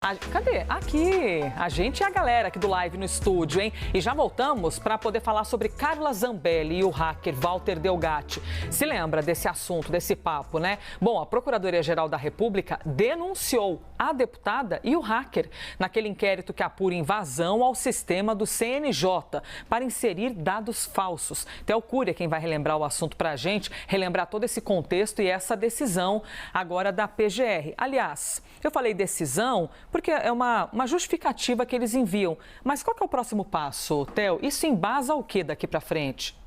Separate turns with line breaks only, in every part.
Cadê? Aqui, a gente e a galera aqui do Live no estúdio, hein? E já voltamos para poder falar sobre Carla Zambelli e o hacker Walter Delgatti. Se lembra desse assunto, desse papo, né? Bom, a Procuradoria-Geral da República denunciou a deputada e o hacker naquele inquérito que apura invasão ao sistema do CNJ para inserir dados falsos. Theo Cury é quem vai relembrar o assunto para a gente, relembrar todo esse contexto e essa decisão agora da PGR. Aliás, eu falei decisão porque é uma justificativa que eles enviam. Mas qual que é o próximo passo, Theo? Isso embasa o que daqui para frente?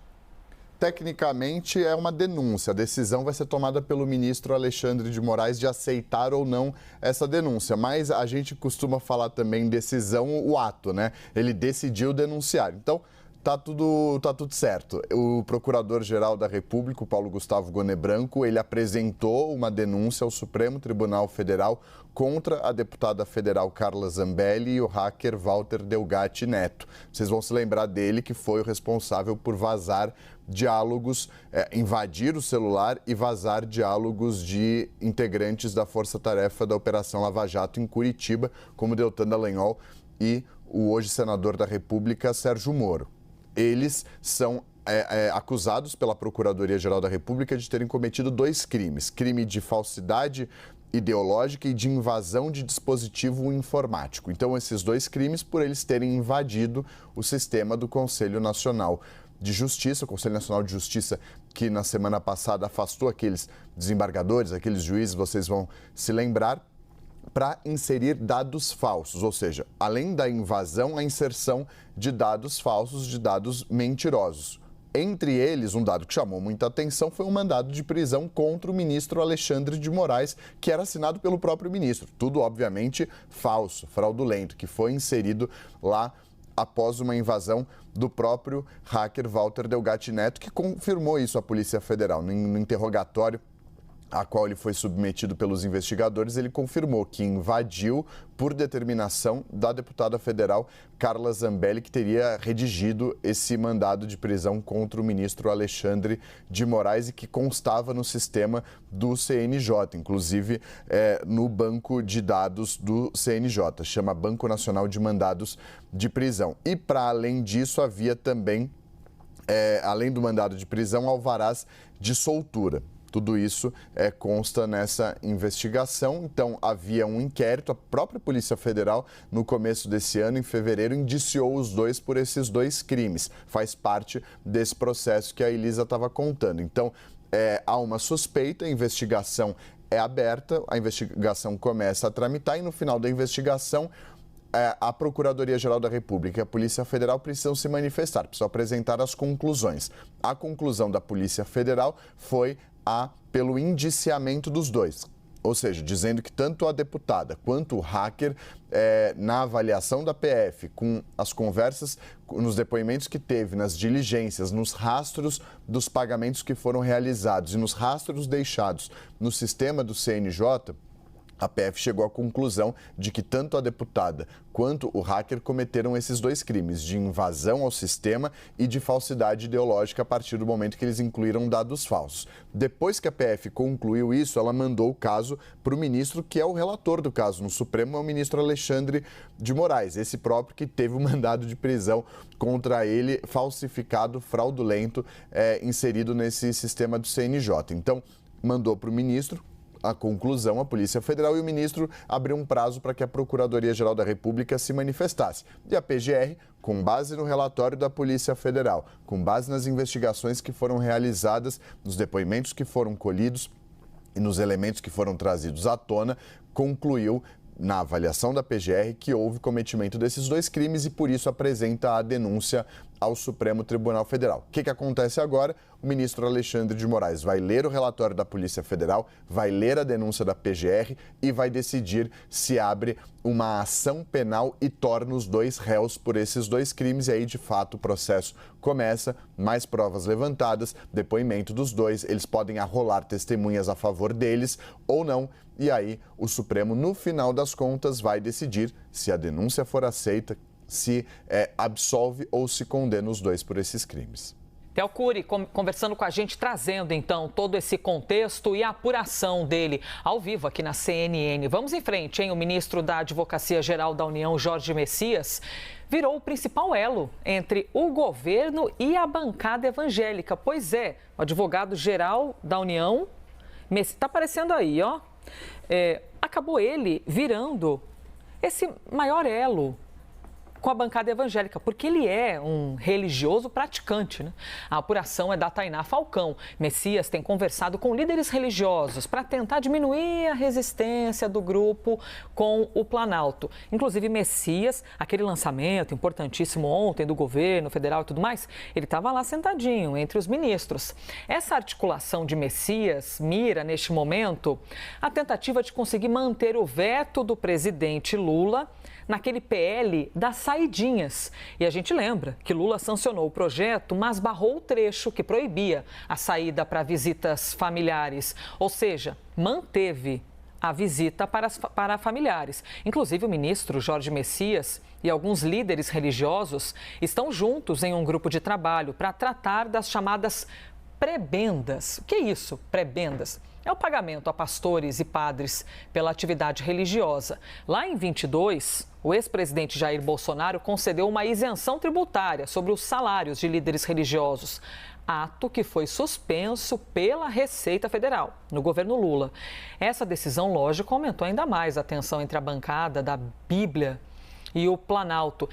Tecnicamente, é uma denúncia. A decisão vai ser tomada pelo ministro Alexandre de Moraes de aceitar ou não essa denúncia. Mas a gente costuma falar também decisão, o ato, né? Ele decidiu denunciar. Então, tá tudo certo. O Procurador-Geral da República, o Paulo Gustavo Goné Branco, ele apresentou uma denúncia ao Supremo Tribunal Federal contra a deputada federal Carla Zambelli e o hacker Walter Delgatti Neto. Vocês vão se lembrar dele, que foi o responsável por vazar diálogos, invadir o celular e vazar diálogos de integrantes da Força Tarefa da Operação Lava Jato em Curitiba, como Deltan Dallagnol e o hoje senador da República, Sérgio Moro. Eles são acusados pela Procuradoria-Geral da República de terem cometido dois crimes: crime de falsidade ideológica e de invasão de dispositivo informático. Então, esses dois crimes, por eles terem invadido o sistema do Conselho Nacional de Justiça, o Conselho Nacional de Justiça, que na semana passada afastou aqueles desembargadores, aqueles juízes, vocês vão se lembrar, para inserir dados falsos, ou seja, além da invasão, a inserção de dados falsos, de dados mentirosos. Entre eles, um dado que chamou muita atenção foi um mandado de prisão contra o ministro Alexandre de Moraes, que era assinado pelo próprio ministro. Tudo, obviamente, falso, fraudulento, que foi inserido lá após uma invasão do próprio hacker Walter Delgatti Neto, que confirmou isso à Polícia Federal. No interrogatório a qual ele foi submetido pelos investigadores, ele confirmou que invadiu por determinação da deputada federal Carla Zambelli, que teria redigido esse mandado de prisão contra o ministro Alexandre de Moraes e que constava no sistema do CNJ, inclusive no banco de dados do CNJ, chama Banco Nacional de Mandados de Prisão. E para além disso, havia também, além do mandado de prisão, alvarás de soltura. Tudo isso consta nessa investigação. Então, havia um inquérito. A própria Polícia Federal, no começo desse ano, em fevereiro, indiciou os dois por esses dois crimes. Faz parte desse processo que a Elisa estava contando. Então, há uma suspeita, a investigação é aberta, a investigação começa a tramitar e, no final da investigação, a Procuradoria-Geral da República e a Polícia Federal precisam se manifestar, precisam apresentar as conclusões. A conclusão da Polícia Federal foi pelo indiciamento dos dois, ou seja, dizendo que tanto a deputada quanto o hacker, na avaliação da PF, com as conversas, nos depoimentos que teve, nas diligências, nos rastros dos pagamentos que foram realizados e nos rastros deixados no sistema do CNJ, a PF chegou à conclusão de que tanto a deputada quanto o hacker cometeram esses dois crimes de invasão ao sistema e de falsidade ideológica a partir do momento que eles incluíram dados falsos. Depois que a PF concluiu isso, ela mandou o caso para o ministro, que é o relator do caso no Supremo, é o ministro Alexandre de Moraes, esse próprio que teve o mandado de prisão contra ele, falsificado, fraudulento, inserido nesse sistema do CNJ. Então, mandou para o ministro a conclusão, a Polícia Federal, e o ministro abriu um prazo para que a Procuradoria-Geral da República se manifestasse. E a PGR, com base no relatório da Polícia Federal, com base nas investigações que foram realizadas, nos depoimentos que foram colhidos e nos elementos que foram trazidos à tona, concluiu na avaliação da PGR que houve cometimento desses dois crimes e, por isso, apresenta a denúncia ao Supremo Tribunal Federal. O que acontece agora? O ministro Alexandre de Moraes vai ler o relatório da Polícia Federal, vai ler a denúncia da PGR e vai decidir se abre uma ação penal e torna os dois réus por esses dois crimes. E aí, de fato, o processo começa, mais provas levantadas, depoimento dos dois, eles podem arrolar testemunhas a favor deles ou não. E aí, o Supremo, no final das contas, vai decidir se a denúncia for aceita, se absolve ou se condena os dois por esses crimes.
Theo Cury conversando com a gente, trazendo então todo esse contexto e a apuração dele ao vivo aqui na CNN. Vamos em frente, hein? O ministro da Advocacia Geral da União, Jorge Messias, virou o principal elo entre o governo e a bancada evangélica. Pois é, o advogado-geral da União, está aparecendo aí, ó. Acabou ele virando esse maior elo com a bancada evangélica, porque ele é um religioso praticante, né? A apuração é da Tainá Falcão. Messias tem conversado com líderes religiosos para tentar diminuir a resistência do grupo com o Planalto. Inclusive, Messias, aquele lançamento importantíssimo ontem do governo federal e tudo mais, ele estava lá sentadinho entre os ministros. Essa articulação de Messias mira, neste momento, a tentativa de conseguir manter o veto do presidente Lula naquele PL das saidinhas. E a gente lembra que Lula sancionou o projeto, mas barrou o trecho que proibia a saída para visitas familiares. Ou seja, manteve a visita para familiares. Inclusive, o ministro Jorge Messias e alguns líderes religiosos estão juntos em um grupo de trabalho para tratar das chamadas prebendas. O que é isso, prebendas? É o pagamento a pastores e padres pela atividade religiosa. Lá em 22, o ex-presidente Jair Bolsonaro concedeu uma isenção tributária sobre os salários de líderes religiosos, ato que foi suspenso pela Receita Federal, no governo Lula. Essa decisão, lógico, aumentou ainda mais a tensão entre a bancada da Bíblia e o Planalto.